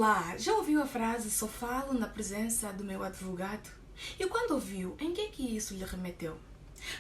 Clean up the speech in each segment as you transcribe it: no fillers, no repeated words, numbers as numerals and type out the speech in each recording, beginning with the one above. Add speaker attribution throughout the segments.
Speaker 1: Olá, já ouviu a frase "só falo na presença do meu advogado"? E quando ouviu, em que é que isso lhe remeteu?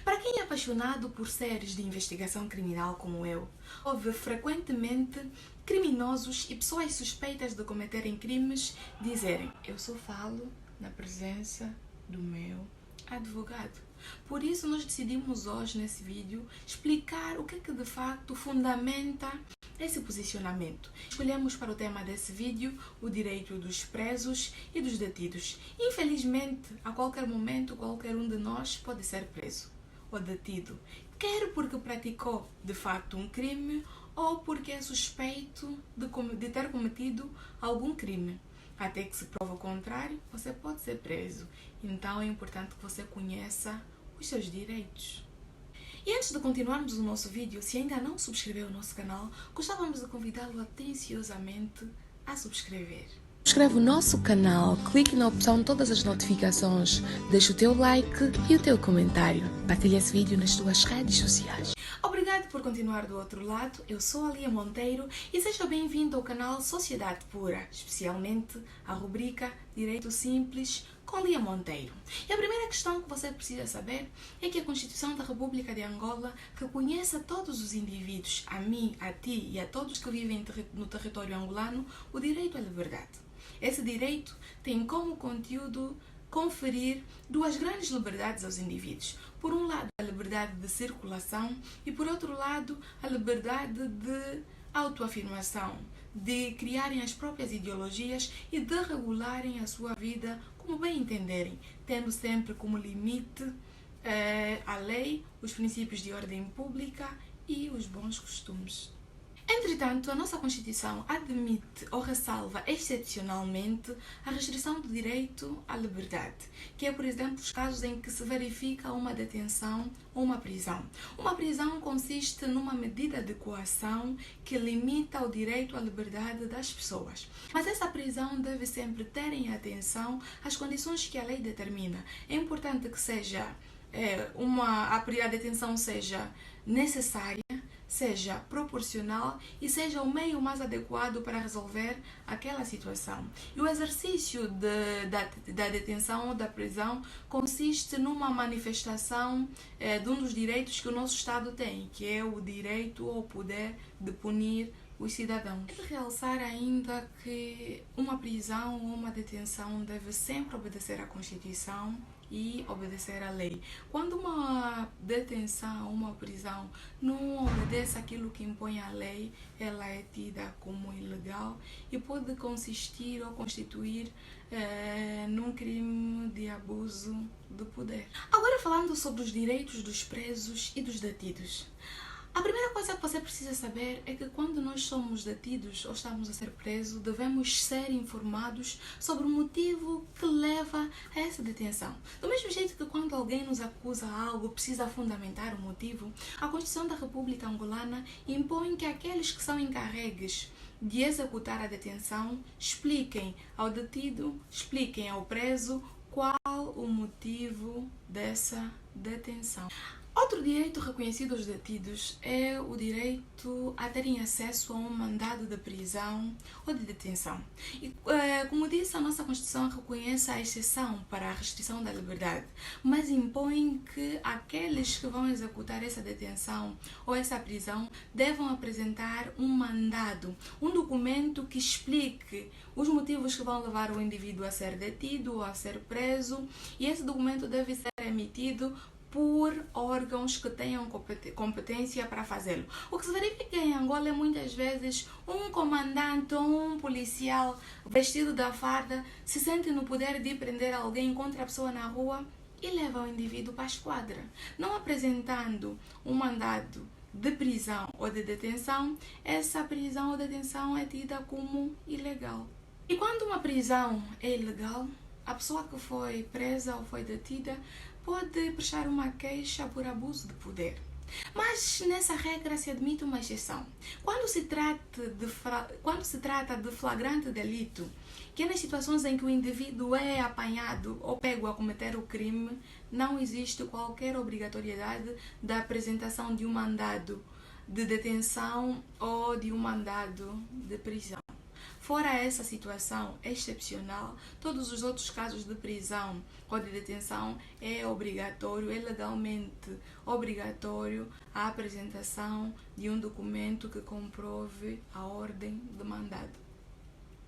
Speaker 1: Para quem é apaixonado por séries de investigação criminal como eu, ouve frequentemente criminosos e pessoas suspeitas de cometerem crimes dizerem: "eu só falo na presença do meu advogado". Por isso nós decidimos hoje nesse vídeo explicar o que é que de facto fundamenta esse posicionamento. Escolhemos para o tema desse vídeo o direito dos presos e dos detidos. Infelizmente, a qualquer momento, qualquer um de nós pode ser preso ou detido, quer porque praticou de facto um crime ou porque é suspeito de ter cometido algum crime. Até que se prova o contrário, você pode ser preso. Então é importante que você conheça os seus direitos. E antes de continuarmos o nosso vídeo, se ainda não subscreveu o nosso canal, gostávamos de convidá-lo atenciosamente a subscrever. Subscreve o nosso canal, clique na opção todas as notificações, deixa o teu like e o teu comentário. Partilha esse vídeo nas tuas redes sociais. Obrigado por continuar do outro lado, eu sou a Lia Monteiro e seja bem-vindo ao canal Sociedade Pura, especialmente a rubrica Direito Simples com Lia Monteiro. E a primeira questão que você precisa saber é que a Constituição da República de Angola reconhece a todos os indivíduos, a mim, a ti e a todos que vivem no território angolano, o direito à liberdade. Esse direito tem como conteúdo conferir duas grandes liberdades aos indivíduos. Por um lado, a liberdade de circulação e, por outro lado, a liberdade de autoafirmação, de criarem as próprias ideologias e de regularem a sua vida como bem entenderem, tendo sempre como limite a lei, os princípios de ordem pública e os bons costumes. Entretanto, a nossa Constituição admite ou ressalva excepcionalmente a restrição do direito à liberdade, que é, por exemplo, os casos em que se verifica uma detenção ou uma prisão. Uma prisão consiste numa medida de coação que limita o direito à liberdade das pessoas. Mas essa prisão deve sempre ter em atenção as condições que a lei determina. É importante que a detenção seja necessária, seja proporcional e seja o meio mais adequado para resolver aquela situação. E o exercício da detenção ou da prisão consiste numa manifestação de um dos direitos que o nosso Estado tem, que é o direito ou poder de punir os cidadãos. É de realçar ainda que uma prisão ou uma detenção deve sempre obedecer à Constituição e obedecer à lei. Quando uma detenção ou uma prisão não obedece àquilo que impõe a lei, ela é tida como ilegal e pode consistir ou constituir num crime de abuso de poder. Agora, falando sobre os direitos dos presos e dos detidos. A primeira coisa que você precisa saber é que quando nós somos detidos ou estamos a ser presos, devemos ser informados sobre o motivo que leva a essa detenção. Do mesmo jeito que quando alguém nos acusa algo, precisa fundamentar o motivo, a Constituição da República Angolana impõe que aqueles que são encarregues de executar a detenção expliquem ao detido, expliquem ao preso qual o motivo dessa detenção. Outro direito reconhecido aos detidos é o direito a terem acesso a um mandado de prisão ou de detenção. E, como disse, a nossa Constituição reconhece a exceção para a restrição da liberdade, mas impõe que aqueles que vão executar essa detenção ou essa prisão devam apresentar um mandado, um documento que explique os motivos que vão levar o indivíduo a ser detido ou a ser preso, e esse documento deve ser emitido por órgãos que tenham competência para fazê-lo. O que se verifica em Angola é muitas vezes um comandante ou um policial vestido da farda se sente no poder de prender alguém, encontra a pessoa na rua e leva o indivíduo para a esquadra. Não apresentando um mandado de prisão ou de detenção, essa prisão ou detenção é tida como ilegal. E quando uma prisão é ilegal, a pessoa que foi presa ou foi detida pode prestar uma queixa por abuso de poder. Mas nessa regra se admite uma exceção. Quando se trata de flagrante delito, que é nas situações em que o indivíduo é apanhado ou pego a cometer o crime, não existe qualquer obrigatoriedade da apresentação de um mandado de detenção ou de um mandado de prisão. Fora essa situação excepcional, todos os outros casos de prisão ou de detenção é obrigatório, é legalmente obrigatório a apresentação de um documento que comprove a ordem de mandado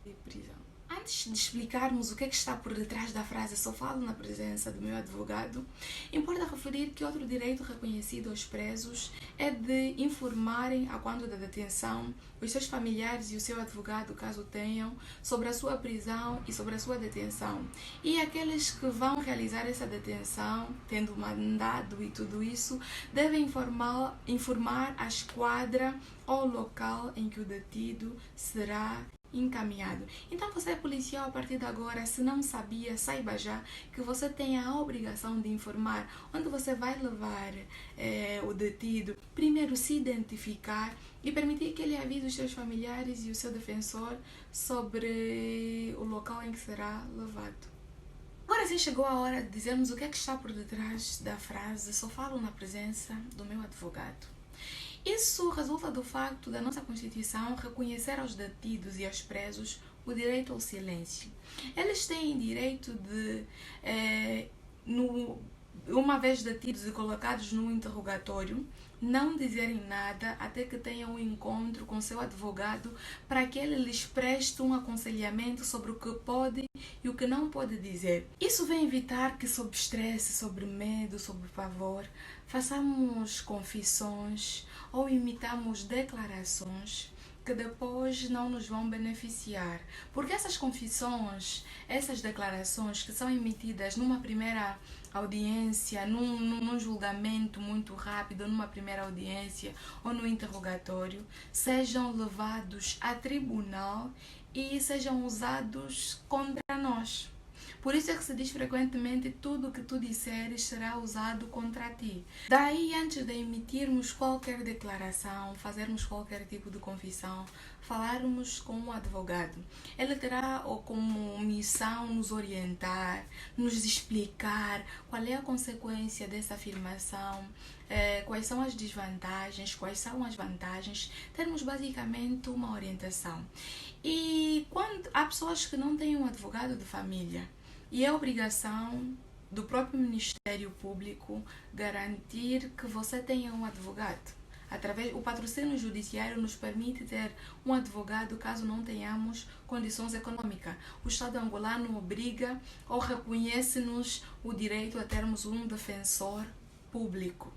Speaker 1: de prisão. Antes de explicarmos o que está por detrás da frase "só falo na presença do meu advogado", importa referir que outro direito reconhecido aos presos é de informarem, a quando da detenção, os seus familiares e o seu advogado, caso tenham, sobre a sua prisão e sobre a sua detenção. E aqueles que vão realizar essa detenção, tendo mandado e tudo isso, devem informar a esquadra ou local em que o detido será encaminhado. Então você é policial a partir de agora, se não sabia, saiba já que você tem a obrigação de informar onde você vai levar o detido, primeiro se identificar e permitir que ele avise os seus familiares e o seu defensor sobre o local em que será levado. Agora sim chegou a hora de dizermos o que está por detrás da frase "só falo na presença do meu advogado". Isso resulta do facto da nossa Constituição reconhecer aos detidos e aos presos o direito ao silêncio. Eles têm direito de, uma vez detidos e colocados no interrogatório, não dizerem nada até que tenham um encontro com seu advogado para que ele lhes preste um aconselhamento sobre o que pode e o que não pode dizer. Isso vem evitar que, sob estresse, sob medo, sob pavor, façamos confissões ou imitamos declarações que depois não nos vão beneficiar. Porque essas confissões, essas declarações que são emitidas numa primeira audiência, num julgamento muito rápido, numa primeira audiência ou no interrogatório, sejam levados a tribunal e sejam usados contra nós. Por isso é que se diz frequentemente: tudo o que tu disseres será usado contra ti. Daí, antes de emitirmos qualquer declaração, fazermos qualquer tipo de confissão, falarmos com um advogado. Ele terá como missão nos orientar, nos explicar qual é a consequência dessa afirmação, quais são as desvantagens, quais são as vantagens, termos basicamente uma orientação. E quando há pessoas que não têm um advogado de família, e é obrigação do próprio Ministério Público garantir que você tenha um advogado. O patrocínio judiciário nos permite ter um advogado caso não tenhamos condições econômicas. O Estado angolano obriga ou reconhece-nos o direito a termos um defensor público.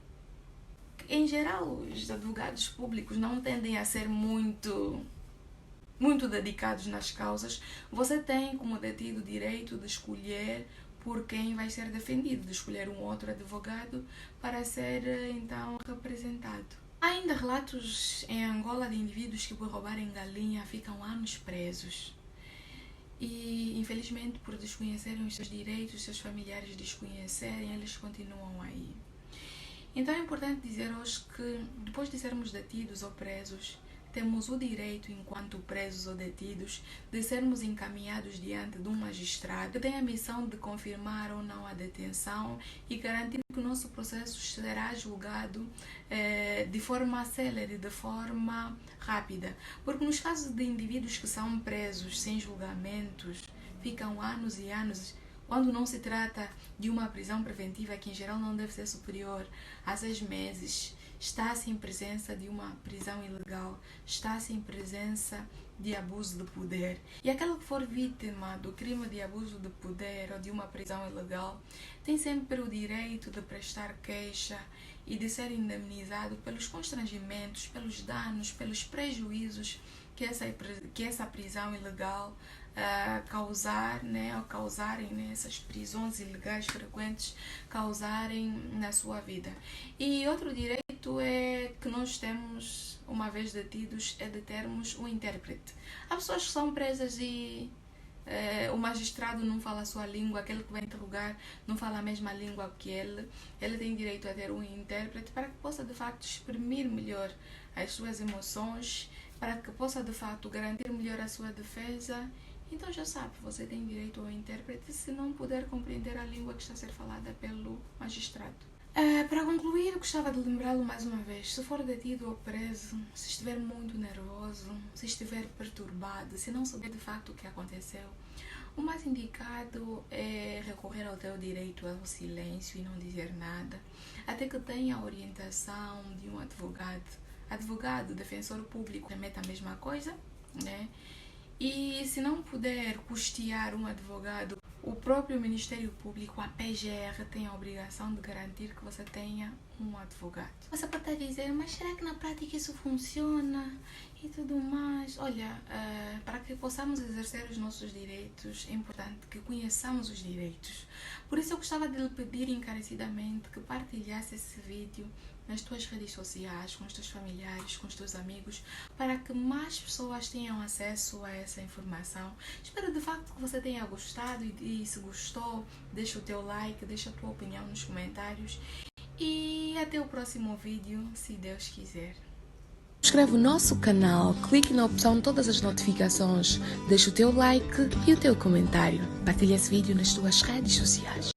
Speaker 1: Em geral, os advogados públicos não tendem a ser muito dedicados nas causas. Você tem como detido o direito de escolher por quem vai ser defendido, de escolher um outro advogado para ser então representado. Há ainda relatos em Angola de indivíduos que por roubarem galinha ficam anos presos. E infelizmente, por desconhecerem os seus direitos, os seus familiares desconhecerem, eles continuam aí. Então é importante dizer hoje que depois de sermos detidos ou presos, temos o direito, enquanto presos ou detidos, de sermos encaminhados diante de um magistrado que tem a missão de confirmar ou não a detenção e garantir que o nosso processo será julgado de forma célere, de forma rápida. Porque nos casos de indivíduos que são presos sem julgamentos, ficam anos e anos, quando não se trata de uma prisão preventiva, que em geral não deve ser superior a 6 meses, está-se em presença de uma prisão ilegal, está-se em presença de abuso de poder. E aquele que for vítima do crime de abuso de poder ou de uma prisão ilegal tem sempre o direito de prestar queixa e de ser indemnizado pelos constrangimentos, pelos danos, pelos prejuízos que essa prisão ilegal causarem, essas prisões ilegais frequentes causarem na sua vida. E outro direito que nós temos, uma vez detidos, é de termos um intérprete. Há pessoas que são presas e o magistrado não fala a sua língua, aquele que vai interrogar não fala a mesma língua que ele tem direito a ter um intérprete para que possa de facto exprimir melhor as suas emoções, para que possa de facto garantir melhor a sua defesa. Então já sabe, você tem direito ao intérprete se não puder compreender a língua que está a ser falada pelo magistrado. Para concluir, gostava de lembrá-lo mais uma vez. Se for detido ou preso, se estiver muito nervoso, se estiver perturbado, se não souber de facto o que aconteceu, o mais indicado é recorrer ao teu direito ao silêncio e não dizer nada, até que tenha a orientação de um advogado, defensor público, remete a mesma coisa, né? E se não puder custear um advogado, o próprio Ministério Público, a PGR, tem a obrigação de garantir que você tenha um advogado. Você pode estar dizendo, mas será que na prática isso funciona? E tudo mais. Olha, para que possamos exercer os nossos direitos, é importante que conheçamos os direitos. Por isso eu gostava de lhe pedir encarecidamente que partilhasse esse vídeo nas tuas redes sociais, com os teus familiares, com os teus amigos, para que mais pessoas tenham acesso a essa informação. Espero de facto que você tenha gostado e se gostou, deixa o teu like, deixa a tua opinião nos comentários e até o próximo vídeo, se Deus quiser. Inscreve o nosso canal, clique na opção todas as notificações, deixa o teu like e o teu comentário. Partilha esse vídeo nas tuas redes sociais.